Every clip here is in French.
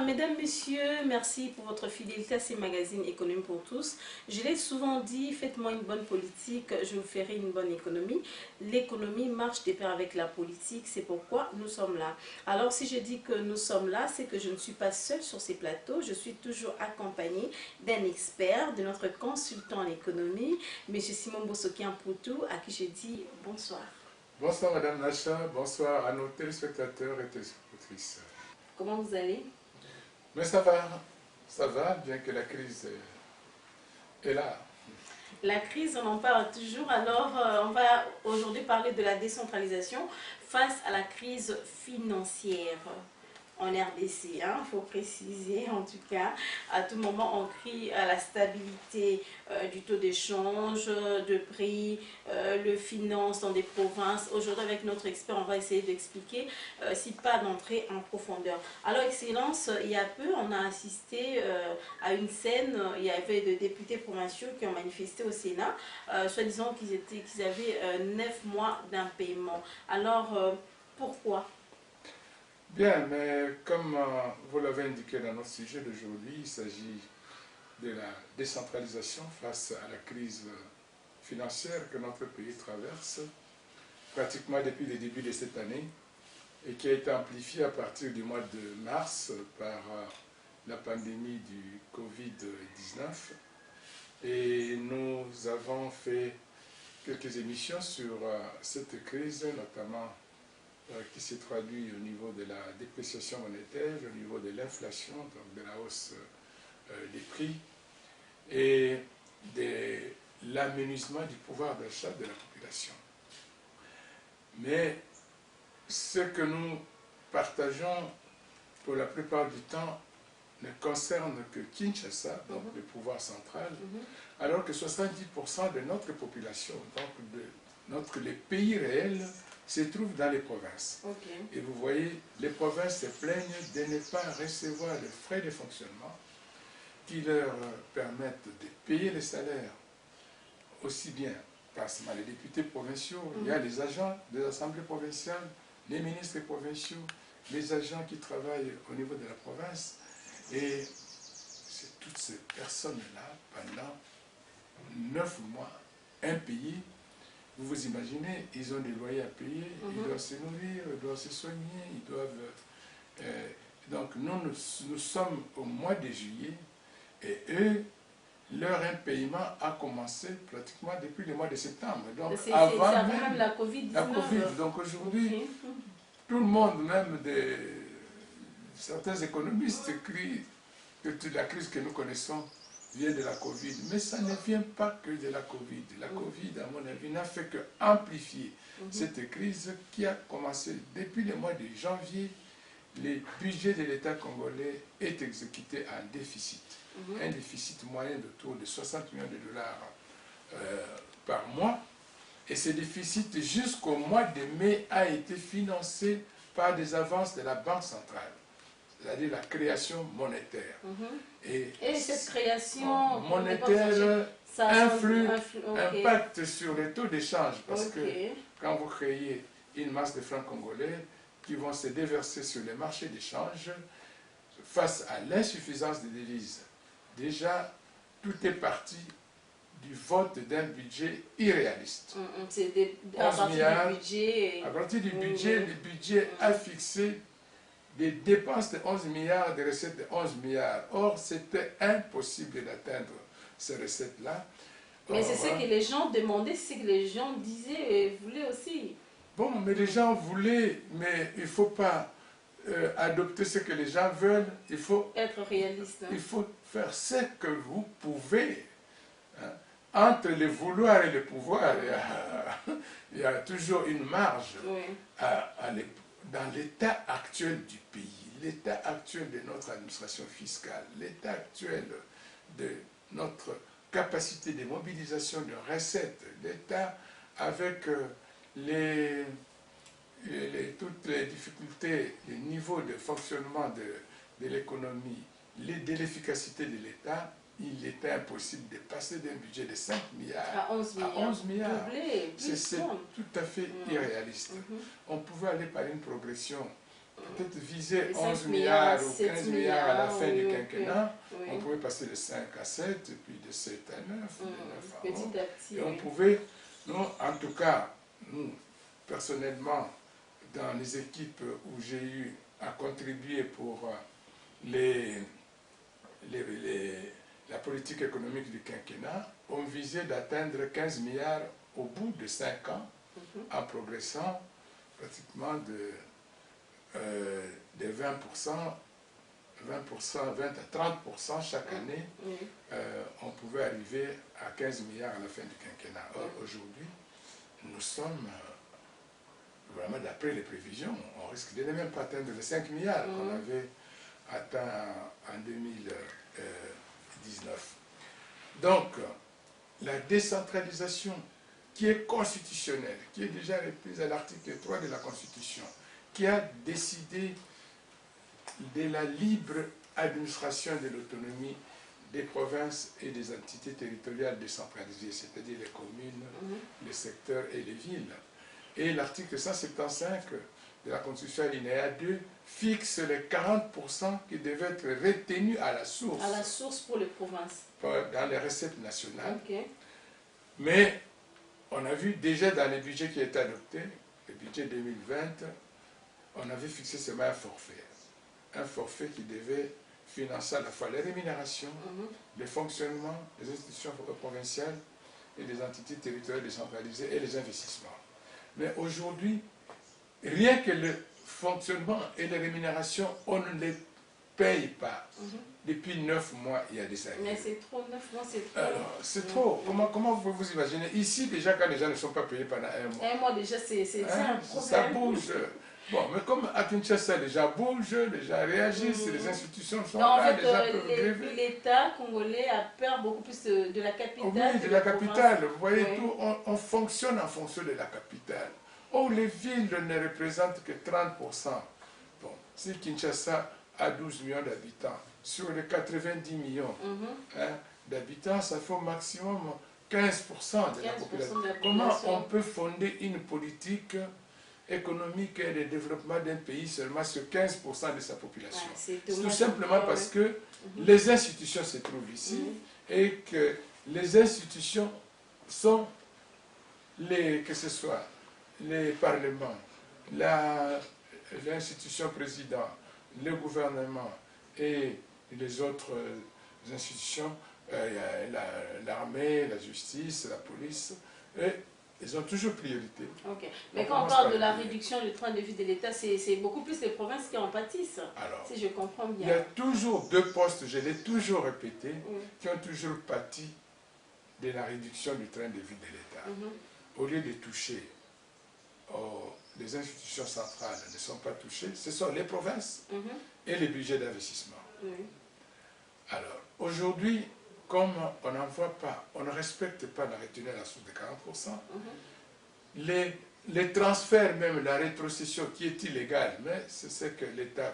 mesdames, messieurs, merci pour votre fidélité à ces magazines Économie pour tous. Je l'ai souvent dit, faites-moi une bonne politique, je vous ferai une bonne économie. L'économie marche de pair avec la politique, c'est pourquoi nous sommes là. Alors si je dis que nous sommes là, c'est que je ne suis pas seule sur ces plateaux, je suis toujours accompagnée d'un expert, de notre consultant en économie, M. Simon Bosokian Poutou, à qui je dis bonsoir. Bonsoir Madame Nacha, bonsoir à nos téléspectateurs et téléspectatrices. Comment vous allez? Mais ça va, bien que la crise est là. La crise, on en parle toujours. Alors, on va aujourd'hui parler de la décentralisation face à la crise financière en RDC. Il faut préciser, en tout cas, à tout moment, on crie à la stabilité du taux d'échange, de prix, le finance dans des provinces. Aujourd'hui, avec notre expert, on va essayer d'expliquer, si pas d'entrer en profondeur. Alors, Excellence, il y a peu, on a assisté à une scène, il y avait des députés provinciaux qui ont manifesté au Sénat, soi-disant qu'ils avaient 9 mois d'impaiement. Alors, pourquoi? Bien, mais comme vous l'avez indiqué dans notre sujet d'aujourd'hui, il s'agit de la décentralisation face à la crise financière que notre pays traverse pratiquement depuis le début de cette année et qui a été amplifiée à partir du mois de mars par la pandémie du Covid-19. Et nous avons fait quelques émissions sur cette crise, notamment qui s'est traduit au niveau de la dépréciation monétaire, au niveau de l'inflation, donc de la hausse des prix et de l'amenuisement du pouvoir d'achat de la population. Mais ce que nous partageons pour la plupart du temps ne concerne que Kinshasa, donc le pouvoir central, alors que 70% de notre population, donc les pays réels, se trouvent dans les provinces. Et vous voyez, les provinces se plaignent de ne pas recevoir les frais de fonctionnement qui leur permettent de payer les salaires, aussi bien par les députés provinciaux, il y a les agents des assemblées provinciales, les ministres provinciaux, les agents qui travaillent au niveau de la province. Et c'est toutes ces personnes-là, pendant 9 mois, impayées. Vous vous imaginez, ils ont des loyers à payer, ils doivent se nourrir, ils doivent se soigner, ils doivent... donc nous sommes au mois de juillet et eux, leur impayement a commencé pratiquement depuis le mois de septembre. Donc avant même la Covid-19. Donc aujourd'hui, tout le monde, même certains économistes crient que toute la crise que nous connaissons vient de la Covid. Mais ça ne vient pas que de la Covid. La Covid, à mon avis, n'a fait que amplifier cette crise qui a commencé depuis le mois de janvier. Le budget de l'État congolais est exécuté en déficit. Un déficit moyen d'autour de 60 millions de dollars par mois. Et ce déficit, jusqu'au mois de mai, a été financé par des avances de la Banque centrale, c'est-à-dire la création monétaire. Et cette création monétaire impacte sur les taux d'échange, parce que quand vous créez une masse de francs congolais qui vont se déverser sur les marchés d'échange, face à l'insuffisance des devises, déjà, tout est parti du vote d'un budget irréaliste. À partir du budget, le budget a fixé des dépenses de 11 milliards, des recettes de 11 milliards. Or, c'était impossible d'atteindre ces recettes-là. Mais c'est ce que les gens demandaient, c'est ce que les gens disaient et voulaient aussi. Bon, mais les gens voulaient, mais il ne faut pas adopter ce que les gens veulent. Il faut être réaliste. Il faut faire ce que vous pouvez. Entre le vouloir et le pouvoir, il y a toujours une marge dans l'état actuel du pays, l'état actuel de notre administration fiscale, l'état actuel de notre capacité de mobilisation de recettes, l'état avec toutes les difficultés, les niveaux de fonctionnement de l'économie, de l'efficacité de l'État. Il était impossible de passer d'un budget de 5 milliards à 11 milliards. C'est tout à fait irréaliste. On pouvait aller par une progression peut-être viser 11 milliards, milliards ou 15 milliards à la fin du oui, quinquennat. oui. On pouvait passer de 5 à 7, et puis de 7 à 9, de 9 à 11. Petit à petit. Et on pouvait, nous, en tout cas, nous, personnellement, dans les équipes où j'ai eu à contribuer pour la politique économique du quinquennat, on visait d'atteindre 15 milliards au bout de 5 ans, en progressant pratiquement de 20%, 20 à 30% chaque année. On pouvait arriver à 15 milliards à la fin du quinquennat. Or, aujourd'hui, nous sommes, vraiment d'après les prévisions, on risque de ne même pas atteindre les 5 milliards qu'on avait atteint en 2019. Donc, la décentralisation qui est constitutionnelle, qui est déjà reprise à l'article 3 de la Constitution, qui a décidé de la libre administration de l'autonomie des provinces et des entités territoriales décentralisées, c'est-à-dire les communes, les secteurs et les villes. Et l'article 175 de la Constitution alinéa 2 fixe les 40% qui devaient être retenus à la source. À la source pour les provinces. Dans les recettes nationales. Okay. Mais on a vu déjà dans les budgets qui étaient adoptés, le budget 2020, on avait fixé seulement un forfait. Un forfait qui devait financer à la fois les rémunérations, le fonctionnement des institutions provinciales et des entités territoriales décentralisées et les investissements. Mais aujourd'hui, rien que le fonctionnement et les rémunérations, on ne les paye pas. Depuis 9 mois, il y a des années. Mais c'est trop, 9 mois, c'est trop. Alors, c'est trop. Comment vous pouvez vous imaginer? Ici, déjà, quand les gens ne sont pas payés pendant un mois. Un mois, déjà, c'est un problème. Ça bouge. Bon, mais comme à Kinshasa, les gens bougent, les gens réagissent, les institutions sont non, là, en fait, les gens peuvent gréver. l'État congolais a peur beaucoup plus de la capitale. Oui, de la capitale. Vous voyez, tout, on fonctionne en fonction de la capitale. Or, les villes ne représentent que 30%. Bon, si Kinshasa a 12 millions d'habitants, sur les 90 millions d'habitants, ça fait au maximum 15% de la population. Comment on peut fonder une politique économique et de développement d'un pays seulement sur 15% de sa population? C'est tout simplement parce que les institutions se trouvent ici et que les institutions sont, que ce soit les parlements, l'institution président, le gouvernement et les autres institutions, l'armée, la justice, la police, ils ont toujours priorité. Okay. Mais quand on parle de la réduction du train de vie de l'État, c'est beaucoup plus les provinces qui en pâtissent, alors, si je comprends bien. Il y a toujours 2 postes, je l'ai toujours répété, qui ont toujours pâti de la réduction du train de vie de l'État. Au lieu de toucher les institutions centrales ne sont pas touchées, ce sont les provinces et les budgets d'investissement. Alors, aujourd'hui, comme on n'en voit pas, on ne respecte pas la retenue à la source de 40%, les transferts, même la rétrocession qui est illégale, mais c'est ce que l'État,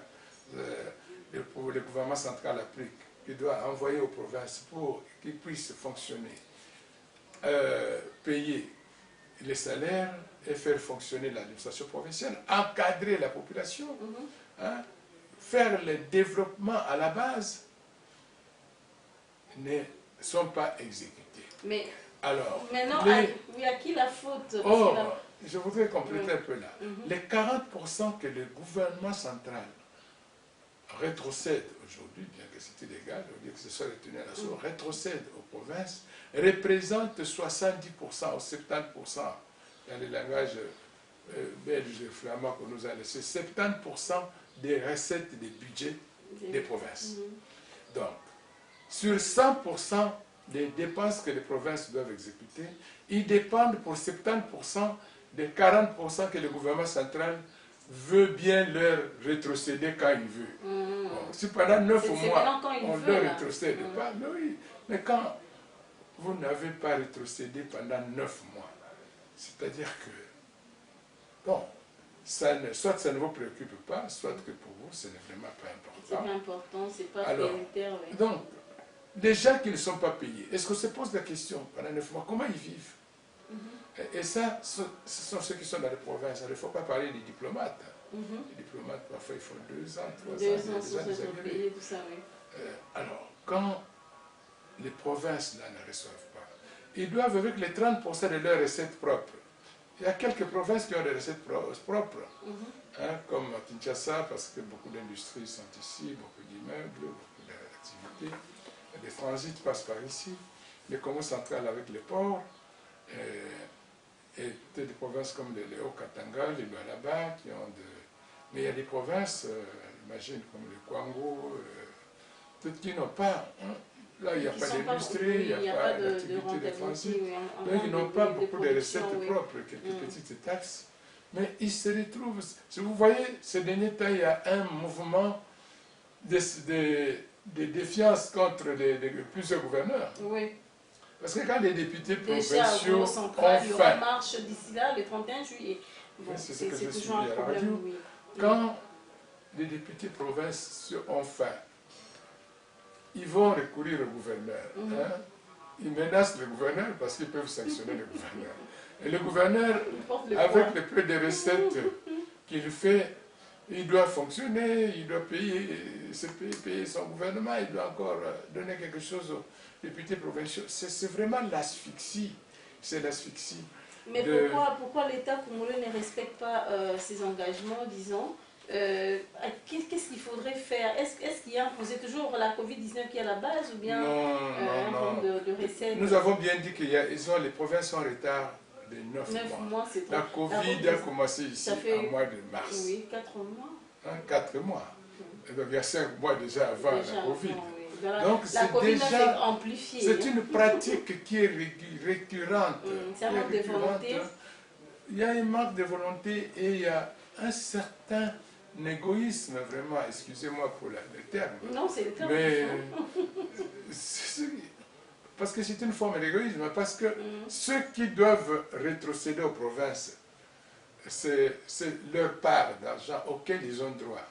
le gouvernement central applique, qui doit envoyer aux provinces pour qu'ils puissent fonctionner, payer les salaires et faire fonctionner l'administration provinciale, encadrer la population, faire le développement à la base, ne sont pas exécutés. Mais alors, maintenant, à qui la faute? Je voudrais compléter un peu là. Les 40% que le gouvernement central rétrocède aujourd'hui, bien que c'était légal, au lieu que ce soit retenu à la source, rétrocède aux provinces, représente 70% ou 70%, dans le langage belge et flamand qu'on nous a laissé, 70% des recettes des budgets des provinces. Donc, sur 100% des dépenses que les provinces doivent exécuter, ils dépendent pour 70% des 40% que le gouvernement central veut bien leur rétrocéder quand il veut. Bon, si pendant 9 mois, on ne leur rétrocède pas, mais oui, mais quand vous n'avez pas rétrocédé pendant 9 mois, c'est-à-dire que, bon, soit ça ne vous préoccupe pas, soit que pour vous, ce n'est vraiment pas important. C'est pas important, c'est pas prioritaire. Oui. Donc, les gens qui ne sont pas payés, est-ce qu'on se pose la question pendant 9 mois, comment ils vivent? Et ça, ce sont ceux qui sont dans les provinces. Il ne faut pas parler des diplomates. Les diplomates, parfois, ils font 2 ans, 3 ans. 2 ans sans être payés, tout ça, oui. Alors, quand les provinces là, ne reçoivent pas, ils doivent avec les 30% de leurs recettes propres. Il y a quelques provinces qui ont des recettes propres, comme Kinshasa, parce que beaucoup d'industries sont ici, beaucoup d'immeubles, beaucoup d'activités. Les transits passent par ici. Le Congo central avec les ports, et des provinces comme le Haut-Katanga, les Lualaba, qui ont de... Mais il y a des provinces, imagine, comme le Kwango, peut-être qui n'ont pas... Là, il n'y a pas d'industrie, il n'y a pas d'activité de transit. Donc, ils n'ont pas beaucoup de recettes propres, quelques petites taxes. Mais ils se retrouvent... Si vous voyez, ces derniers temps, il y a un mouvement de défiance contre plusieurs gouverneurs. Oui. Parce que quand les députés déjà, provinciaux ont il y aura faim... une marche d'ici là, le 31 juillet. Bon, c'est ce que j'ai suivi toujours un à la problème, radio. oui. Quand les députés provinciaux ont faim, ils vont recourir au gouverneur. Ils menacent le gouverneur parce qu'ils peuvent sanctionner le gouverneur. Et le gouverneur, avec le peu de recettes qu'il fait, il doit fonctionner, il doit payer son gouvernement, il doit encore donner quelque chose aux députés provinciaux. C'est vraiment l'asphyxie. C'est l'asphyxie. Mais pourquoi l'État congolais ne respecte pas ses engagements, disons qu'est-ce qu'il faudrait faire? Est-ce qu'il y a imposé toujours la Covid-19 qui est à la base ou bien un manque de recettes? Nous avons bien dit que les provinces sont en retard de 9 mois. La Covid a commencé ici en mois de mars. Oui, 4 mois. 4 mois. Donc il y a 5 mois déjà avant la Covid. Voilà. Donc la Covid s'est amplifiée. C'est une pratique qui est récurrente. C'est un manque de volonté. Il y a un manque de volonté et il y a un certain égoïsme, vraiment, excusez-moi pour le terme. Non, c'est le terme. Mais parce que c'est une forme d'égoïsme, parce que ceux qui doivent rétrocéder aux provinces, c'est leur part d'argent auquel ils ont droit.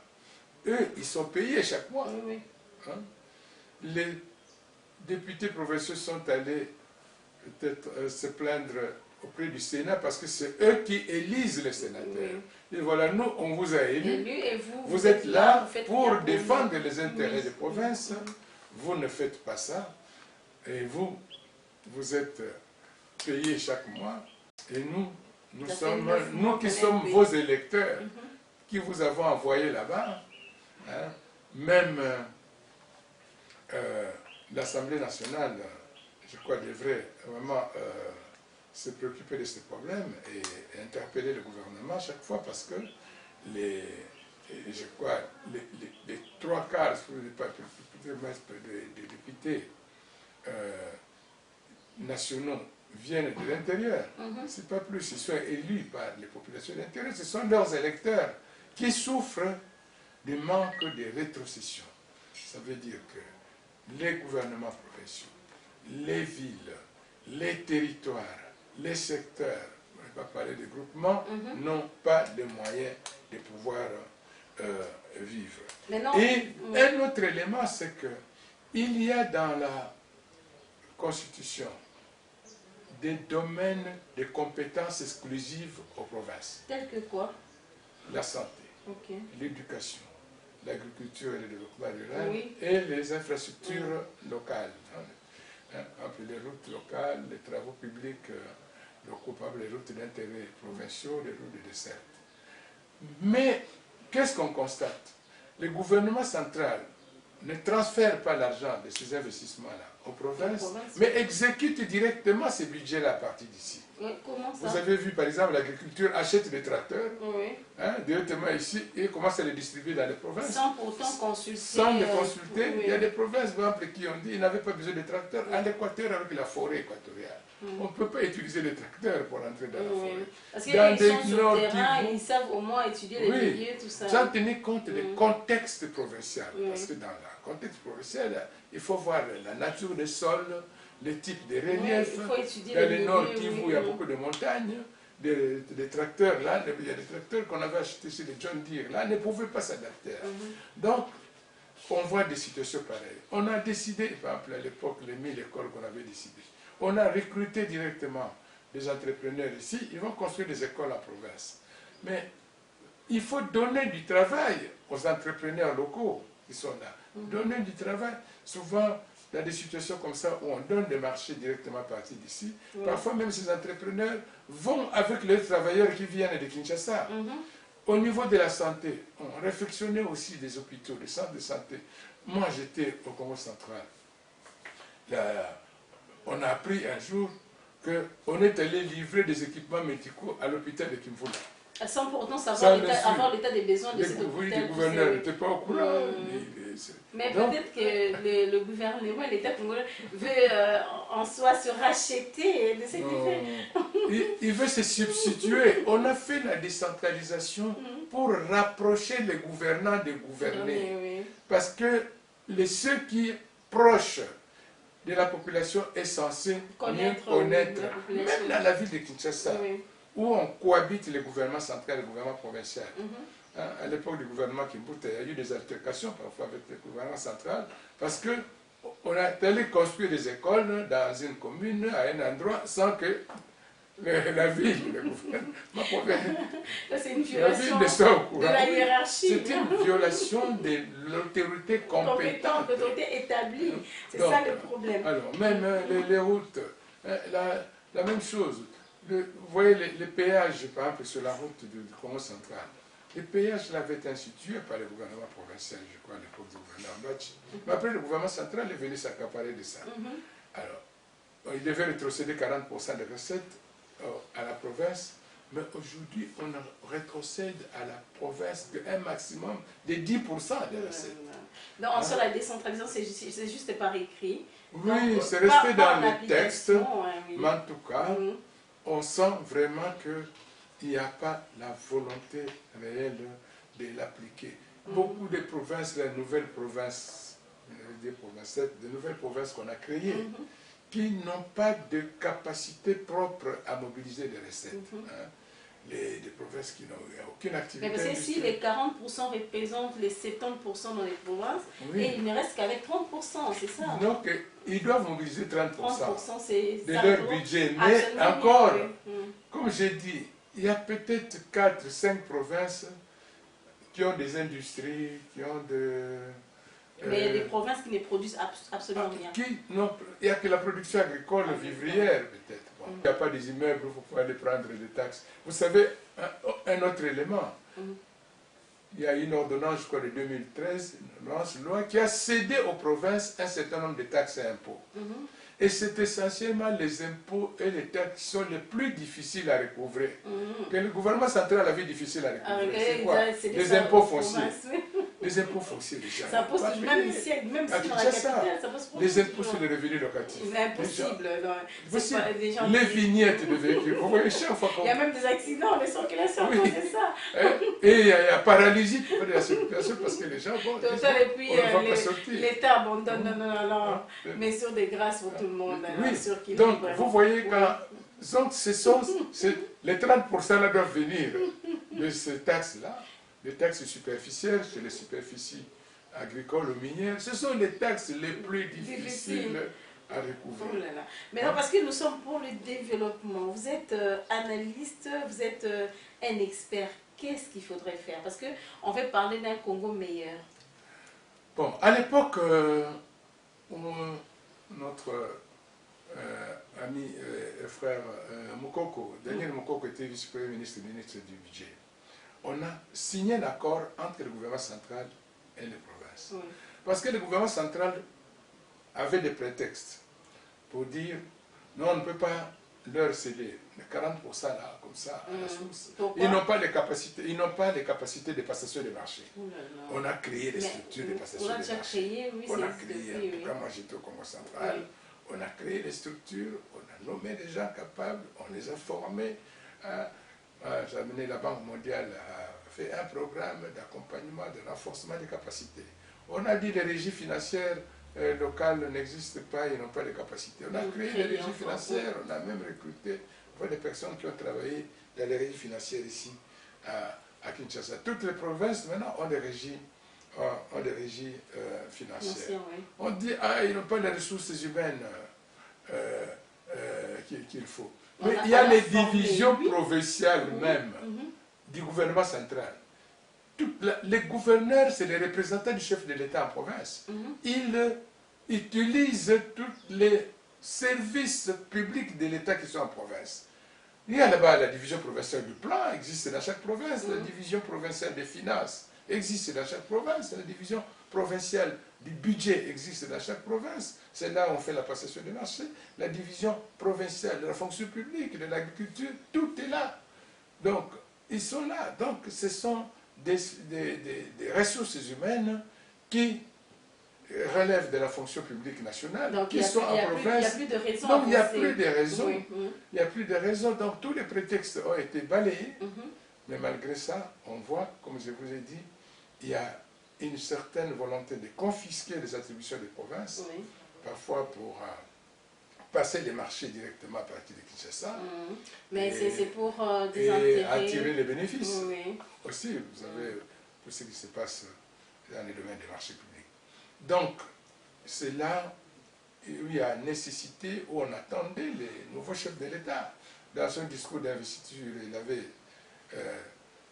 Eux, ils sont payés chaque mois. Oui. Hein? Les députés provinciaux sont allés peut-être se plaindre auprès du Sénat parce que c'est eux qui élisent les sénateurs. Et voilà, nous, on vous a élus. Et vous êtes là pour défendre les intérêts des provinces. Vous ne faites pas ça. Et vous êtes payés chaque mois. Et nous qui sommes vos électeurs, qui vous avons envoyé là-bas, hein, même l'Assemblée nationale, je crois, devrait vraiment se préoccuper de ces problèmes et interpeller le gouvernement chaque fois parce que les 3/4 des députés nationaux viennent de l'intérieur. C'est pas plus, ils sont élus par les populations de l'intérieur. Ce sont leurs électeurs qui souffrent du manque de rétrocession. Ça veut dire que les gouvernements provinciaux, les villes, les territoires, les secteurs, on ne va pas parler de groupements, n'ont pas de moyens de pouvoir vivre. Et un autre élément, c'est que il y a dans la Constitution des domaines de compétences exclusives aux provinces. Tels que quoi? La santé, l'éducation, l'agriculture et le développement rural, et les infrastructures locales. Les routes locales, les travaux publics locaux, les routes d'intérêt provinciaux, les routes de dessert. Mais qu'est-ce qu'on constate? Le gouvernement central ne transfère pas l'argent de ces investissements-là aux provinces, mais exécute directement ces budgets-là à partir d'ici. Comment ça? Vous avez vu, par exemple, l'agriculture achète des tracteurs directement ici et commence à les distribuer dans les provinces. Sans pourtant consulter. Sans les consulter. Il y a des provinces, par exemple, qui ont dit qu'ils n'avaient pas besoin de tracteurs. À l'Équateur, avec la forêt équatoriale, on ne peut pas utiliser les tracteurs pour entrer dans la forêt. Parce qu'ils sont sur le terrain, ils savent au moins étudier les milieux, tout ça. Sans tenir compte du contexte provincial. Parce que dans le contexte provincial, il faut voir la nature des sols, les types de reliefs. Dans le nord Kivu, il y a beaucoup de montagnes. Des tracteurs, là, il y a des tracteurs qu'on avait achetés chez les John Deere, là, ne pouvaient pas s'adapter. Donc, on voit des situations pareilles. On a décidé, par exemple, à l'époque, les 1000 écoles qu'on avait décidé, on a recruté directement des entrepreneurs ici, ils vont construire des écoles en province. Mais il faut donner du travail aux entrepreneurs locaux qui sont là. Donner du travail. Souvent, dans des situations comme ça où on donne des marchés directement à partir d'ici, parfois même ces entrepreneurs vont avec les travailleurs qui viennent de Kinshasa. Au niveau de la santé, on réflexionnait aussi des hôpitaux, des centres de santé. Moi, j'étais au Congo central. Là, on a appris un jour qu'on est allé livrer des équipements médicaux à l'hôpital de Kimvula. Sans pour autant avoir l'état des besoins de cet hôpital. Oui, le gouverneur n'était pas au courant. Mais peut-être que le gouvernement, l'État congolais veut en soi se racheter de cet effet. Il veut se substituer. On a fait la décentralisation pour rapprocher les gouvernants des gouvernés. Parce que ceux qui proches de la population est censé mieux connaître, même dans la ville de Kinshasa, où on cohabite les gouvernements centraux et les gouvernements provinciaux. À l'époque du gouvernement Kimbuta, il y a eu des altercations parfois avec le gouvernement central, parce qu'on a allé construire des écoles dans une commune, à un endroit, sans que la ville, le gouvernement provincial, c'est une violation de la hiérarchie. C'est une violation de l'autorité compétente. L'autorité établie. C'est ça le problème. Alors, même les routes, la même chose. Vous voyez les péages, par exemple, sur la route du Congo central. Les péages l'avaient été institués par le gouvernement provincial, je crois, à l'époque du gouvernement Bachi. Mais après, le gouvernement central est venu s'accaparer de ça. Alors, il devait rétrocéder 40% des recettes à la province, mais aujourd'hui, on rétrocède à la province un maximum de 10% des recettes. Donc, en soi, la décentralisation, c'est juste par écrit. Oui, c'est resté dans les textes, mais en tout cas, on sent vraiment qu'il n'y a pas la volonté réelle de l'appliquer. Beaucoup de provinces, les nouvelles provinces, de nouvelles provinces qu'on a créées, qui n'ont pas de capacité propre à mobiliser des recettes. Des provinces qui n'ont aucune activité. Mais parce que si les 40% représentent les 70% dans les provinces, et il ne reste qu'avec 30%, c'est ça? Donc, ils doivent mobiliser 30%, 30% de leur budget. Mais encore, comme j'ai dit, il y a peut-être 4-5 provinces qui ont des industries, qui ont de... Mais il y a des provinces qui ne produisent absolument rien. Il n'y a que la production agricole vivrière, peut-être. Bon, il n'y a pas des immeubles où il faut pouvoir aller prendre des taxes. Vous savez, un autre élément, il y a une ordonnance, je crois, de 2013, une ordonnance loi qui a cédé aux provinces un certain nombre de taxes et impôts. Et c'est essentiellement les impôts et les taxes qui sont les plus difficiles à recouvrer. Que le gouvernement central avait difficile à recouvrer. C'est quoi? Les impôts fonciers. Les impôts fonciers, déjà. Ça pose même ici, même si dans la capitale, ça pose problème. Les impôts sur les revenus locatifs. C'est impossible. Les vignettes de véhicules. Vous voyez, chaque fois qu'on... Il y a même des accidents, les circulations, c'est ça. Et il y a paralysie pour la circulation parce que les gens vont... Et puis l'État abandonne, non, mais sur des grâces pour tout le monde. Oui, donc vous voyez quand... Donc les 30% là doivent venir de ces taxes-là. Les taxes superficielles, c'est les superficies agricoles ou minières, ce sont les taxes les plus difficiles à recouvrir. Oh là là. Mais non, parce que nous sommes pour le développement. Vous êtes analyste, vous êtes un expert. Qu'est-ce qu'il faudrait faire? Parce qu'on veut parler d'un Congo meilleur. Bon, à l'époque, notre ami et frère Mukoko, Daniel Mukoko était vice-premier ministre du budget. On a signé un accord entre le gouvernement central et les provinces. Parce que le gouvernement central avait des prétextes pour dire non, on ne peut pas leur céder les 40% là, comme ça, à la source. Ils n'ont pas les capacités de passation des marchés. On a créé des structures de passation des marchés. On a créé, en tout cas moi j'étais au Congo central, on a créé des structures, on a nommé des gens capables, on les a formés. J'ai amené la Banque mondiale à faire un programme d'accompagnement, de renforcement des capacités. On a dit que les régies financières locales n'existent pas, ils n'ont pas de capacités. On a créé des régies financières, on a même recruté des personnes qui ont travaillé dans les régies financières ici à Kinshasa. Toutes les provinces maintenant ont des régies, financières. On dit ils n'ont pas les ressources humaines qu'il faut. Mais il y a les divisions provinciales même du gouvernement central les gouverneurs, c'est les représentants du chef de l'État en province. Ils utilisent tous les services publics de l'État qui sont en province. Il y a là-bas la division provinciale du plan, existe dans chaque province, la division provinciale des finances existe dans chaque province, la division provinciale du budget existe dans chaque province, c'est là où on fait la passation des marchés, la division provinciale de la fonction publique, de l'agriculture, tout est là. Donc, ils sont là. Donc, ce sont des ressources humaines qui relèvent de la fonction publique nationale, donc, qui sont en province. Il n'y a plus de raison. Donc, il n'y a plus de raison. Oui. Il n'y a plus de raison. Donc, tous les prétextes ont été balayés. Mais malgré ça, on voit, comme je vous ai dit, il y a une certaine volonté de confisquer les attributions des provinces, parfois pour passer les marchés directement à partir de Kinshasa. Mais c'est pour des et intérêts. attirer les bénéfices. Oui. Aussi, vous savez, tout ce qui se passe dans les domaines des marchés publics. Donc, c'est là où il y a nécessité, où on attendait les nouveaux chefs de l'État. Dans son discours d'investiture, il avait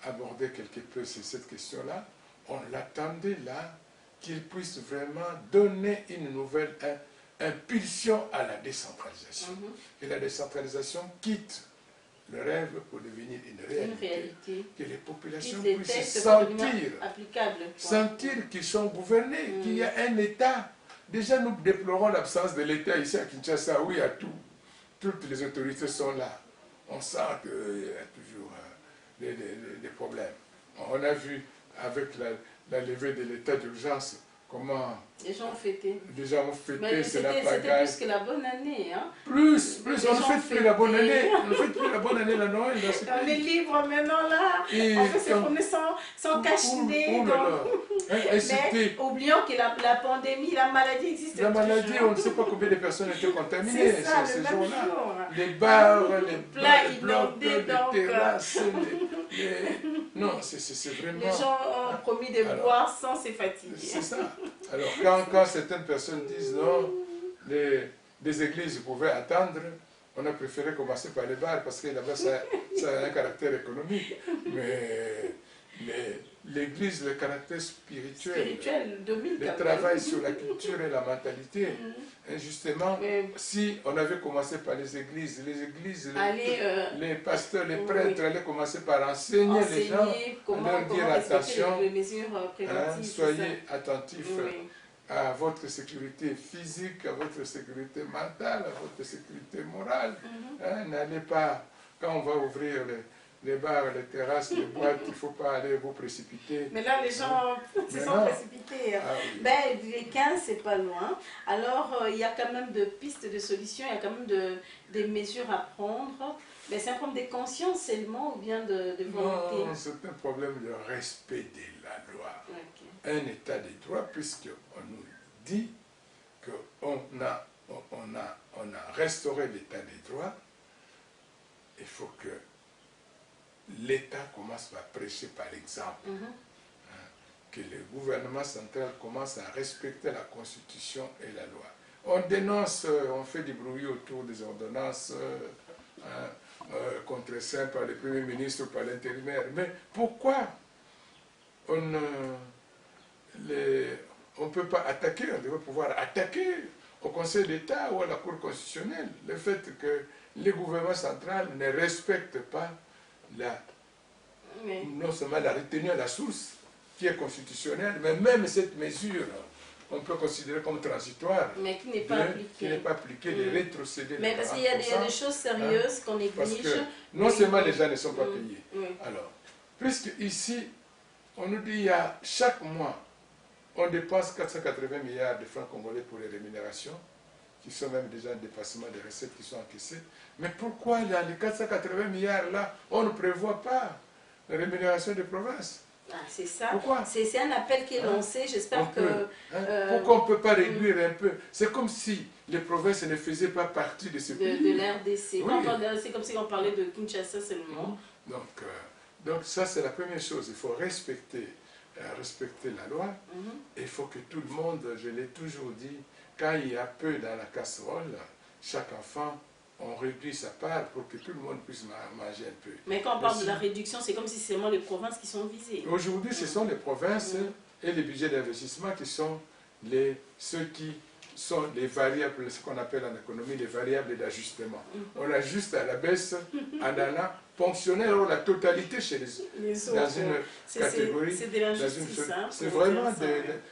abordé quelque peu cette question-là. On l'attendait là, qu'il puisse vraiment donner une nouvelle impulsion à la décentralisation. Et la décentralisation quitte le rêve pour devenir une réalité. Que les populations puissent sentir qu'ils sont gouvernés, qu'il y a un État. Déjà, nous déplorons l'absence de l'État ici à Kinshasa, où il y a tout. Toutes les autorités sont là. On sent qu'il y a toujours des problèmes. On a vu avec la levée de l'état d'urgence comment les gens ont fêté. Les gens ont fêté, c'est la pagaille. C'était plus que la bonne année. Hein? Plus, on ne fait plus la bonne année. On ne fait plus la bonne année, la Noël. On est libre maintenant là. Et on peut se promener sans cache-nez. Mais oublions que la pandémie, la maladie existe. La maladie, toujours. On ne sait pas combien de personnes étaient contaminées ces jours-là. Les bars, les plats blocs, inondés, les terrasses. Non, c'est vraiment... Les gens ont promis de boire sans se fatiguer. C'est ça. Alors, quand certaines personnes disent non, les églises pouvaient attendre, on a préféré commencer par les bars parce que là-bas, ça a un caractère économique. Mais l'église, le caractère spirituel domine le travail sur la culture et la mentalité. Et justement, si on avait commencé par les églises, les pasteurs, les prêtres allaient commencer par enseigner les gens, leur dire attention, soyez attentifs à votre sécurité physique, à votre sécurité mentale, à votre sécurité morale. N'allez pas, quand on va ouvrir les bars, les terrasses, les boîtes, il ne faut pas aller vous précipiter. Mais là, les gens se sont précipités. Ben, les 15, c'est pas loin. Alors, il y a quand même de pistes de solutions, il y a quand même des mesures à prendre. Mais c'est un problème de conscience seulement ou bien de volonté? Non, c'est un problème de respect de la loi. Un état de droit, puisqu'on nous dit qu'on a restauré l'état des droits, il faut que l'État commence par prêcher par l'exemple. Que le gouvernement central commence à respecter la Constitution et la loi. On dénonce, on fait du bruit autour des ordonnances contreseignées par le Premier ministre ou par l'intérimaire. Mais pourquoi on ne peut pas attaquer, on devrait pouvoir attaquer au Conseil d'État ou à la Cour constitutionnelle le fait que le gouvernement central ne respecte pas non seulement la retenue à la source, qui est constitutionnelle, mais même cette mesure, on peut considérer comme transitoire. Mais qui n'est pas appliquée. Qui n'est pas appliquée, de rétrocéder. Mais parce qu'il y a des choses sérieuses qu'on néglige. Parce que non seulement les gens ne sont pas payés. Alors, puisque ici, on nous dit, il y a chaque mois, on dépense 480 milliards de francs congolais pour les rémunérations, qui sont même déjà un dépassement des recettes qui sont encaissées. Mais pourquoi dans les 480 milliards là, on ne prévoit pas la rémunération des provinces? C'est ça. Pourquoi? C'est un appel qui est lancé, j'espère que... Pourquoi on ne peut pas réduire un peu? C'est comme si les provinces ne faisaient pas partie de ce pays. De l'RDC. C'est comme si on parlait de Kinshasa seulement. Donc ça c'est la première chose, il faut respecter la loi. Il faut que tout le monde, je l'ai toujours dit, quand il y a peu dans la casserole, chaque enfant on réduit sa part pour que tout le monde puisse manger un peu. Mais quand on parle de la réduction, c'est comme si c'est seulement les provinces qui sont visées. Aujourd'hui, ce sont les provinces et les budgets d'investissement qui sont ceux qui sont les variables, ce qu'on appelle en économie les variables d'ajustement. On ajuste à la baisse en allant ponctionner alors la totalité chez les autres, dans une catégorie. C'est de l'injustice.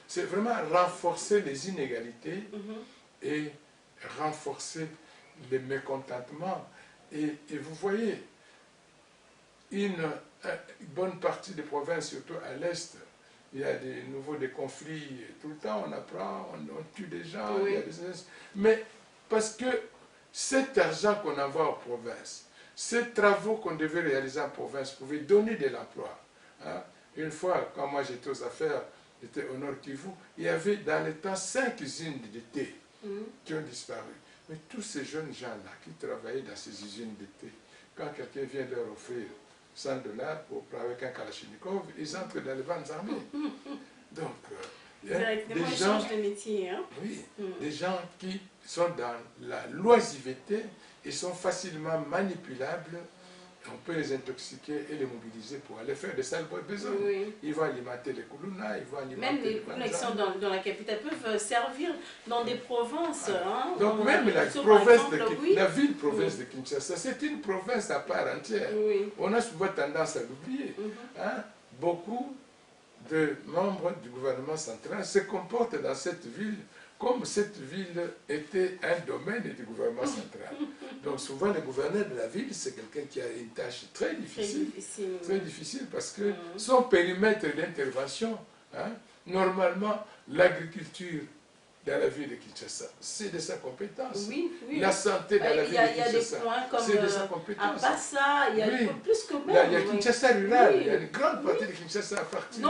C'est vraiment renforcer les inégalités et renforcer les mécontentements. Et vous voyez, une bonne partie des provinces, surtout à l'Est, il y a des conflits tout le temps, on apprend, on tue des gens, il y a mais parce que cet argent qu'on envoie aux provinces, ces travaux qu'on devait réaliser en province pouvaient donner de l'emploi. Hein. Une fois, quand moi j'étais aux affaires, j'étais au Nord Kivu, il y avait dans le temps 5 usines de thé qui ont disparu. Mais tous ces jeunes gens-là qui travaillaient dans ces usines de thé, quand quelqu'un vient leur offrir 100 $ avec un Kalachnikov, ils entrent dans les bandes armées. Donc, des gens de métier. Hein? Oui, des gens qui sont dans la loisiveté et sont facilement manipulables. On peut les intoxiquer et les mobiliser pour aller faire des sales besoins. Ils vont alimenter les Koulouna, ils vont alimenter même les Koulouna qui sont dans la capitale peuvent servir dans des provinces. Hein, donc même la ville-province de Kinshasa, c'est une province à part entière. On a souvent tendance à l'oublier. Hein. Beaucoup de membres du gouvernement central se comportent dans cette ville comme cette ville était un domaine du gouvernement central. Donc souvent le gouverneur de la ville, c'est quelqu'un qui a une tâche très difficile. Très difficile parce que son périmètre d'intervention, hein, normalement l'agriculture dans la ville de Kinshasa, c'est de sa compétence. La santé dans la ville de Kinshasa, c'est de sa compétence. À Bassa, il y a plus que même. Il y a Kinshasa rural, il y a une grande partie de Kinshasa à partir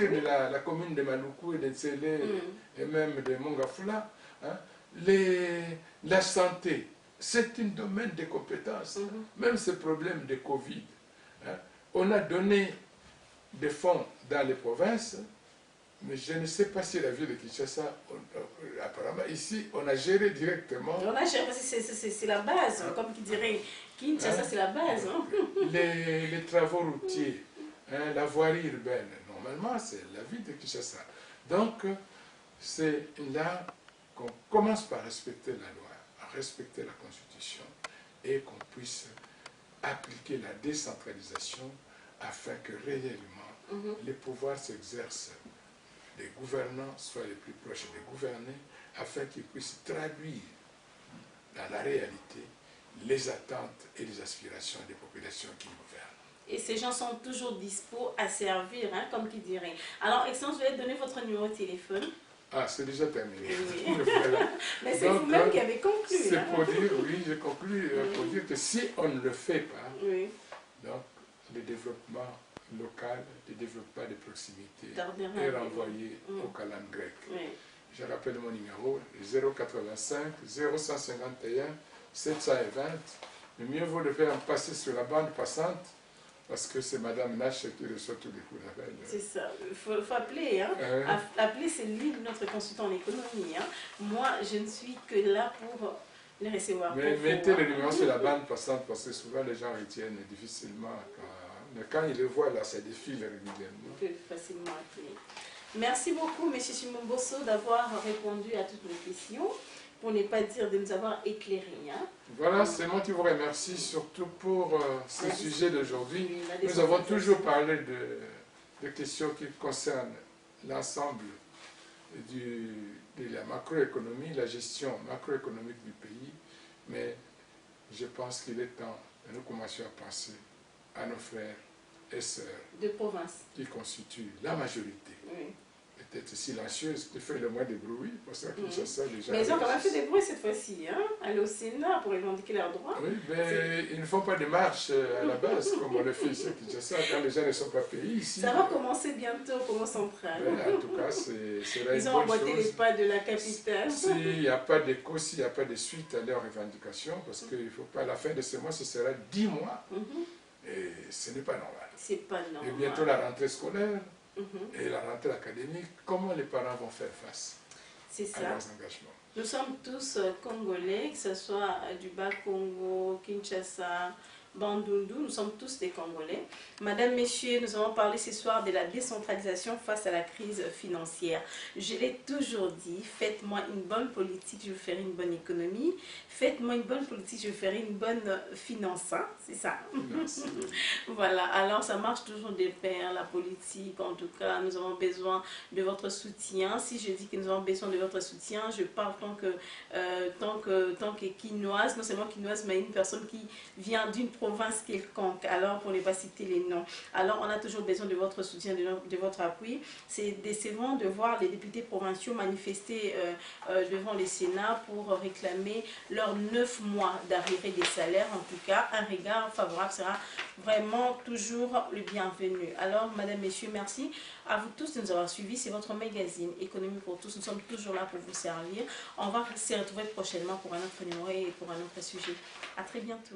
de la commune de Maluku et de Tsélé et même de Mongafula. Hein. La santé, c'est un domaine de compétences. Même ce problème de Covid, hein, on a donné des fonds dans les provinces. Mais je ne sais pas si la ville de Kinshasa, apparemment, ici, on a géré directement. On a géré, c'est la base, comme qui dirait, Kinshasa, c'est la base. Hein. Les travaux routiers, hein, la voirie urbaine, normalement, c'est la ville de Kinshasa. Donc, c'est là qu'on commence par respecter la loi, à respecter la Constitution, et qu'on puisse appliquer la décentralisation afin que réellement les pouvoirs s'exercent. Les gouvernants soient les plus proches des gouvernés, afin qu'ils puissent traduire dans la réalité les attentes et les aspirations des populations qui gouvernent. Et ces gens sont toujours dispos à servir, hein, comme qui dirait. Alors, Excellence, je vais donner votre numéro de téléphone. Ah, c'est déjà terminé. Oui. Mais c'est vous-même qui avez conclu. C'est pour dire, oui, j'ai conclu pour dire que si on ne le fait pas, donc le développement local, le développement de proximité est renvoyé au calame grec. Je rappelle mon numéro, 085 0151 720. Mais mieux vaut le faire en passer sur la bande passante, parce que c'est Madame Nash qui reçoit tous les coups d'appel. C'est ça, il faut appeler. Hein. Appeler, c'est lui, notre consultant en économie. Hein. Moi, je ne suis que là pour les recevoir. Mais mettez le numéro sur la bande passante, parce que souvent les gens retiennent difficilement. Mais quand ils le voient là, ça défile régulièrement. On peut facilement appeler. Merci beaucoup, M. Chimomboso, d'avoir répondu à toutes nos questions, pour ne pas dire de nous avoir éclairés. Hein. Voilà, c'est moi qui vous remercie, surtout pour ce sujet d'aujourd'hui. Nous avons toujours parlé de questions qui concernent l'ensemble de la macroéconomie, la gestion macroéconomique du pays, mais je pense qu'il est temps que nous commencions à penser à nos frères et sœurs de province qui constituent la majorité. Peut-être silencieuse, qui fait le moins de bruit, parce que Kinshasa déjà. Mais ils ont quand même fait des bruits cette fois-ci, hein? Aller au Sénat pour revendiquer leurs droits. Oui, mais ils ne font pas de marche à la base, comme on le fait ici à Kinshasa, quand les gens ne sont pas payés ici. Ça va commencer bientôt au Congo central. En tout cas, c'est ils ont emboîté les pas de la capitale. S'il n'y a pas d'écho, s'il n'y a pas de suite à leurs revendications, parce qu'il ne faut pas, à la fin de ce mois, ce sera 10 mois. Et ce n'est pas normal. C'est pas normal. Et bientôt la rentrée scolaire et la rentrée académique, comment les parents vont faire face? C'est à ça. leurs engagements. Nous sommes tous Congolais, que ce soit du Bas-Congo, Kinshasa, Bandundu, nous sommes tous des Congolais. Madame, Messieurs, nous allons parler ce soir de la décentralisation face à la crise financière. Je l'ai toujours dit, faites-moi une bonne politique, je vous ferai une bonne économie. Faites-moi une bonne politique, je vous ferai une bonne finance. Hein? C'est ça. Merci. Voilà, alors ça marche toujours de pair, la politique. En tout cas, nous avons besoin de votre soutien. Si je dis que nous avons besoin de votre soutien, je parle tant que quinoise, non seulement quinoise, mais une personne qui vient d'une province quelconque, alors pour ne pas citer les noms. Alors on a toujours besoin de votre soutien, de votre appui. C'est décevant de voir les députés provinciaux manifester devant les Sénats pour réclamer leurs 9 mois d'arriérés des salaires. En tout cas, un regard favorable sera vraiment toujours le bienvenu. Alors, Madame, Messieurs, merci à vous tous de nous avoir suivis. C'est votre magazine Économie pour tous. Nous sommes toujours là pour vous servir. On va se retrouver prochainement pour un autre numéro et pour un autre sujet. À très bientôt.